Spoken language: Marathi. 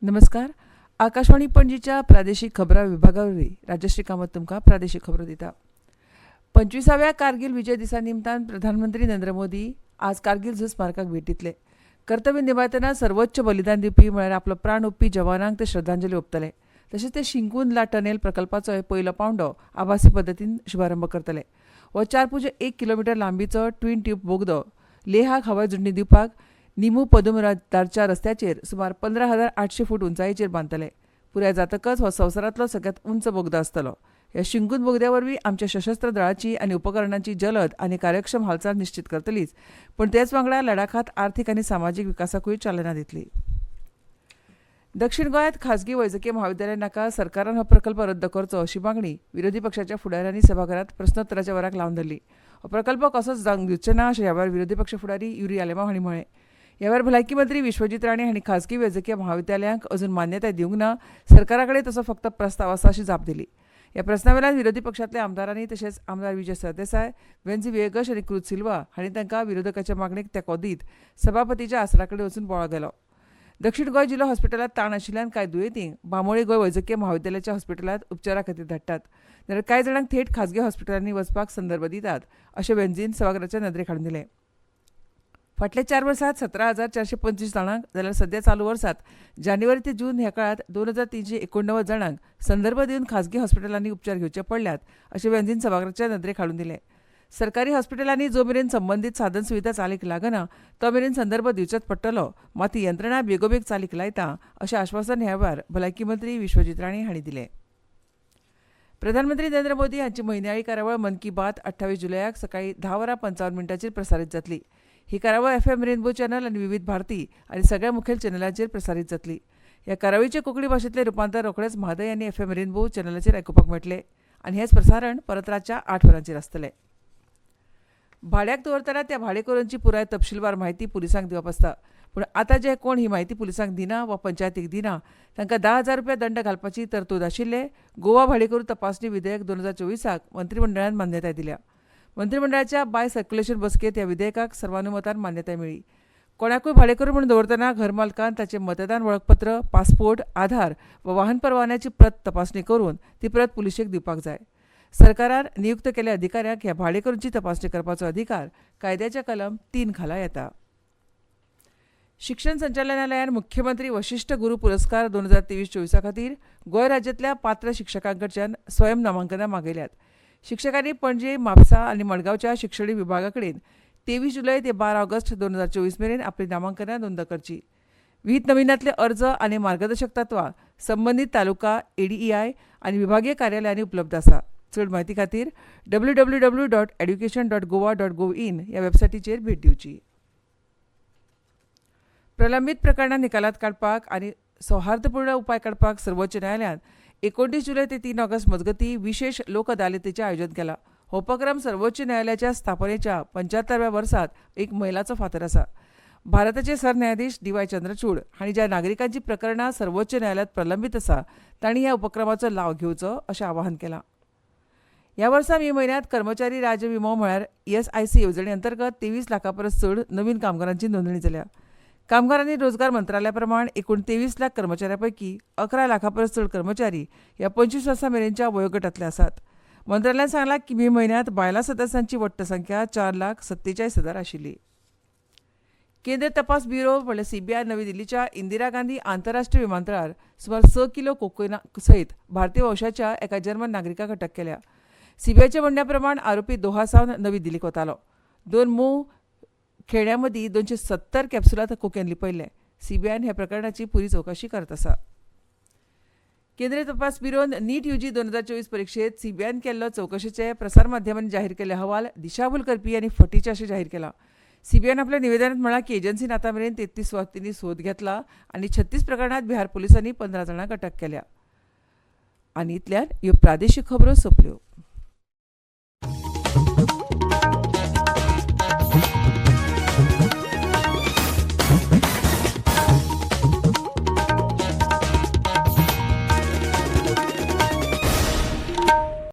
नमस्कार. आकाशवाणी पणजीच्या प्रादेशीक खबरां विभागावरवीं राजश्री कामत तुमकां प्रादेशीक खबरो दिता. 25व्या कारगिल विजय दिसा निमतान प्रधानमंत्री नरेंद्र मोदी आज कारगिल झूज स्मारकाक भेट दितले. कर्तव्य निभायतना सर्वोच्च बलिदान दिवपी म्हळ्यार आपलो प्राण ओंपपी जवानांक ते श्रद्धांजली ओंपतले. तशेंच ते शिंकून टनेल प्रकल्पाचो पयलो पावंडो आभासी पद्दतीन शुभारंभ करतले. हो 4.1 किलोमीटर लांबीचो ट्वीन ट्यूब बोगदो लेहाक हवाय जोडणी दिवपाक निमू पदुमदारच्या रस्त्याचेर सुमार 15,800 फूट उंचायेचेर बांदतले. पुराय जातकच हो संवसारांतलो सगळ्यांत उंच बोगदो आसतलो. ह्या शिंकून बोगद्या वरवीं आमच्या सशस्त्र दळाची आनी उपकरणांची जलद आनी कार्यक्षम हालचाल निश्चित करतलीच, पण तेच वांगडा लडाखांत आर्थीक आनी सामाजीक विकासाकूय चालना दितली. दक्षिण गोंयांत खाजगी वैजकी महाविद्यालय नाका सरकारान हो प्रकल्प रद्द करचो अशी मागणी विरोधी पक्षाच्या फुडाऱ्यांनी सभाघरांत प्रस्नोत्तराच्या वराक लावन धरली. हो प्रकल्प कसोच जावंक दिवचे ना अशें ह्या वेळार विरोधी पक्ष फुडारी युरी आलेमा हांणी म्हळें. ह्या वेळार भलायकी मंत्री विश्वजीत राणे हांणी खाजगी वैजकीय महाविद्यालयांक अजून मान्यताय दिवंक ना, सरकारा कडेन तसो फक्त प्रस्ताव आसा अशी जाप दिली. ह्या प्रस्नावेल्यान विरोधी पक्षांतल्या आमदारांनी तशेंच आमदार विजय सरदेसाय, वेन्झी विएगस आनी क्रूज सिल्वा हांणी तांकां विरोधकाच्या मागणेक तेंको दीत सभापतीच्या आसरा कडेन वचून बोवाळ गेलो. दक्षिण गोंय जिल्लो हॉस्पिटलांत ताण आशिल्ल्यान कांय दुयेंतींक बांबोळी गोंय वैजकीय महाविद्यालयाच्या हॉस्पिटलांत उपचारा खातीर धाडटात, जाल्यार कांय जाणांक थेट खाजगी हॉस्पिटलांनी वचपाक संदर्भ दितात अशें वेन्झीन सभाघराच्या नदरेक हाडून दिलें. फाटल्या 4 वर्सांत 17,425 जाणांक जाल्यार सध्या चालू वर्सात जानेवारी ते जून ह्या काळात 2,389 जाणांक संदर्भ दिवन खाजगी हॉस्पिटलांनी उपचार घेवचे पडल्यात अशें वेन्झीन सभाघराच्या नदरेक हाडून दिलें. सरकारी हॉस्पिटलांनी जो मेरेन संबंदीत साधन सुविधा चालीक लागना तो मेरेन संदर्भ दिवचोच पडटलो, मात ही यंत्रणा बेगोबेग चालीक लायता अशें आश्वासन ह्या वेळार भलायकी मंत्री विश्वजीत राणे हांणी दिलें. प्रधानमंत्री नरेंद्र मोदी हांची म्हयन्याळी कार्यावळ मन की बात 28 जुलयाक सकाळी 10:55 प्रसारीत जातली. ही कार्यावळ FM रेनबो चॅनल आनी विविध भारती आनी सगळ्या मुखेल चॅनलांचेर प्रसारीत जातली. ह्या कार्यावळीचे कोंकणी भाशेंतले रुपांतर रोखडेच म्हादय आनी FM रेनबो चॅनलाचेर आयकुपाक मेळटलें आनी हेच प्रसारण परत रातच्या 8 वरांचेर आसतलें. भाड्याक दवरतना त्या भाडेकरूंची पुराय तपशीलवार म्हायती पुलिसांक दिवप आसता, पूण आतां जे कोण ही म्हायती पुलिसांक दिना वा पंचायतीक दिना तांकां 10,000 रुपया दंड घालपाची तरतूद आशिल्ले गोवा भाडेकरू तपासणी विधेयक 2024 मंत्रिमंडळान मान्यताय दिल्या. मंत्रिमंडळाच्या बाय सर्क्युलेशन बसकेंत ह्या विधेयकाक सर्वानुमतान मान्यताय मेळ्ळी. कोणाकूय भाडेकरू म्हूण दवरतना घर मालकान ताचें मतदान वळखपत्र, पासपोर्ट, आधार वा वाहन परवान्याची प्रत तपासणी करून ती प्रत पुलिशेक दिवपाक जाय. सरकारान नियुक्त केल्ल्या अधिकाऱ्याक ह्या भाडेकरूंची तपासणी करपाचो अधिकार कायद्याच्या कलम 3 खाला येता. शिक्षण संचालनालयान मुख्यमंत्री वशिश्ठ गुरू पुरस्कार 2023-24 खातीर गोंय राज्यांतल्या पात्र शिक्षकां कडच्यान स्वयं नामांकनां मागयल्यात. शिक्षकांनी पणजे, म्हापसा आनी मडगांवच्या शिक्षणीक विभागा कडेन 23 जुलय ते 12 ऑगस्ट 2024 मेरेन आपली नामांकनां नोंद करची. विहित नविनांतले अर्ज आनी मार्गदर्शक तत्वां संबंदीत तालुका, ADEI आनी विभागीय कार्यालयांनी उपलब्ध आसा. चड म्हायती खातीर www.education.goa.gov.in ह्या वेबसायटीचेर भेट दिवची. प्रलंबीत प्रकरणां निकालात काडपाक आनी सौहार्दपूर्ण उपाय काडपाक सर्वोच्च न्यायालयान 29 जुलय ते 3 ऑगस्ट मजगतीं विशेष लोक अदालतीचें आयोजन केलां. हो उपक्रम सर्वोच्च न्यायालयाच्या स्थापनेच्या 75व्या वर्सात एक मैलाचो फातर आसा. भारताचे सरन्यायाधीश DY चंद्रचूड हांणी ज्या नागरिकांची प्रकरणां सर्वोच्च न्यायालयात प्रलंबीत आसा तांणी ह्या उपक्रमाचो लाव घेवचो अशें आवाहन केलां. ह्या वर्सा मे म्हयन्यांत कर्मचारी राज्य विमो म्हळ्यार ESIC येवजणे अंतर्गत 23 लाखां परस चड नवीन कामगारांची नोंदणी जाल्या. कामगार आनी रोजगार मंत्रालया प्रमाण एकूण 23 लाख कर्मचाऱ्यां पैकी 11 लाखां परस चड कर्मचारी ह्या 25 वर्सां मेरेनच्या वयोगटांतले आसात. मंत्रालयान सांगलां की मे म्हयन्यांत बायलां सदस्यांची वट्ट संख्या 4,47,000 आशिल्ली. केंद्रीय तपास ब्युरो म्हणल्यार CBI नवी दिल्लीच्या इंदिरा गांधी आंतरराष्ट्रीय विमानतळार सुमार 6 किलो कोकायना सयत भारतीय वंशाच्या एका जर्मन नागरिकाक अटक केल्या. CBIच्या म्हणण्या प्रमाण आरोपी दोहा सावन नवी दिल्लीक वतालो. 2 मोव खेळण्यां मदीं 270 कॅप्सुलां कोकेन लिपयल्ले. CBIन ह्या प्रकरणाची पुरी चवकशी करत आसा. केंद्रीय तपास ब्युरोन नीट UG 2024 परीक्षेत CBIन केल्लो चवकशेचे प्रसार माध्यमांनी जाहीर केल्ले अहवाल दिशाभूल करपी आनी फटीचे अशें जाहीर केलां. CBIन आपल्या निवेदनांत म्हळां की एजन्सीन आतां मेरेन 33 व्यक्तींनी सोद घेतला आनी 36 प्रकरणांत बिहार पुलिसांनी 15 जाणांक अटक केल्या. आनी इतल्यान ह्यो प्रादेशीक खबरो सोंपल्यो.